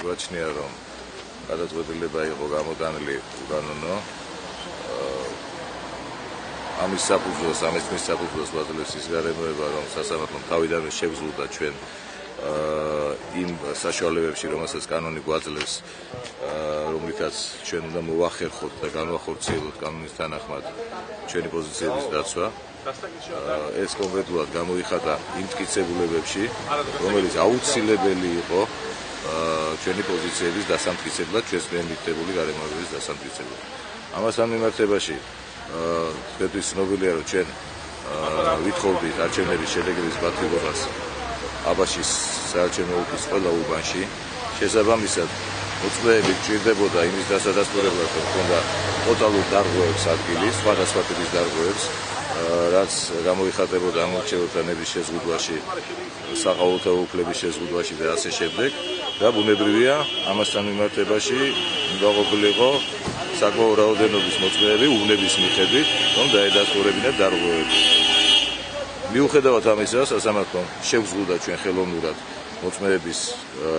გვაჩნია, რომ გადაწყვეტილება იყო გამოტანილი უკანონო. ამის საფუძველს, ამის საფუძველს ვაძლევს ის გარემოება, რომ სასამართლომ თავიდანვე შეგზღუდა ჩვენ იმ საშუალებებში, რომელსაც კანონი გვაძლევს, რომლითაც ჩვენ უნდა მოვახერხოთ და განვახორციელოთ კანონის თანახმად ჩვენი პოზიციების დაცვა. ეს კონკრეტულად გამოიხატა იმ მტკიცებულებებში, რომელიც აუცილებელი იყო ჩვენი პოზიციების დასამტკიცებლად, ჩვენს მიერ მიღებული გარემოებების დასამტკიცებლად. ამასთან მიმართებაში თქვენთვის ცნობილია, რომ ჩვენ ვითხოვდით არჩევნების შედეგების ბათილებას აბაშის საარჩევნო ოლქის ყველა უბანში. შესაბამისად, მოწმეები გჭირდებოდა იმის დასადასტურებლად, რომ ჰქონდა ტოტალურ დარღვევებს ადგილი, სხვადასხვა ტიპის დარღვევებს, რაც გამოიხატებოდა ამორჩეულთა ნების შეზღუდვაში, საყოველთაო უფლების შეზღუდვაში და ასე შემდეგ. და ბუნებრივია, ამასთან მიმართებაში უნდა ყოფილიყო საკმაო რაოდენობის მოწმეები უბნების მიხედვით, რომ დაედასტურებინათ დარღვევები. მიუხედავად ამისა, სასამართლომ შევზღუდა ჩვენ ხელოვნურად მოწმეების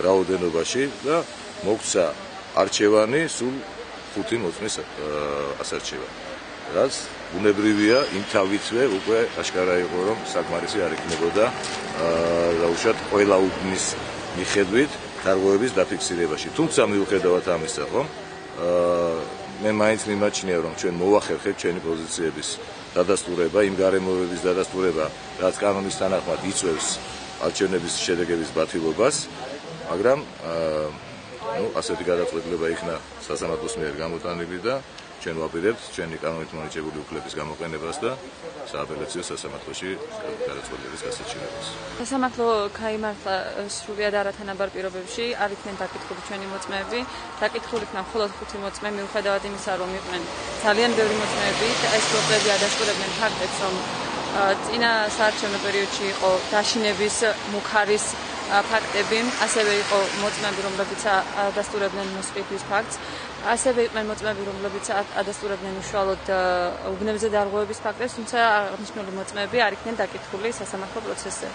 რაოდენობაში და მოგცა არჩევანი სულ 5 მოწმის ასარჩევანი. რაც ბუნებრივია, იმ თავითვე უკვე აშკარა იყო, რომ საკმარისი არ იქნებოდა დაუშვათ ყველა უბნის მიხედვით დარღვევების დაფიქსირებაში. თუმცა მიუხედავად ამისა, ხო, მე მაინც მიმაჩნია, რომ ჩვენ მოვახერხეთ ჩვენი პოზიციების დადასტურება, იმ გარემოებების დადასტურება, რაც კანონის თანახმად იწვევს არჩევნების შედეგების ბათილობას, მაგრამ ასეთი გადაწყვეტილება იქნა სასამართლოს მიერ გამოტანილი და ჩვენ ვაპირებთ ჩვენი კანონით მონიჭებული უფლების გამოყენებას და სააპელაციო სასამართლოში გადაწყვეტილების გასაჩინებას. სასამართლო გაიმართა სრულიად არათანაბარ პირობებში, არ იქნენ დაკითხული ჩვენი მოწმეები, დაკითხული იქნა მხოლოდ 5 მოწმე, მიუხედავად იმისა, რომ იყვნენ ძალიან ბევრი მოწმეები, ეს მოწმეები ადასტურებდნენ ფაქტებს, რომ წინა საარჩევნო პერიოდში იყო დაშინების მუქარის ფაქტები, ასევე იყო მოწმეები, რომლებიც ადასტურებდნენ მოსყიდვის ფაქტს, ასევე იყვნენ მოწმეები, რომლებიც ადასტურებდნენ უშუალოდ უბნებზე დარღვევების ფაქტებს, თუმცა აღნიშნული მოწმეები არ იქნენ დაკითხული სასამართლო პროცესზე.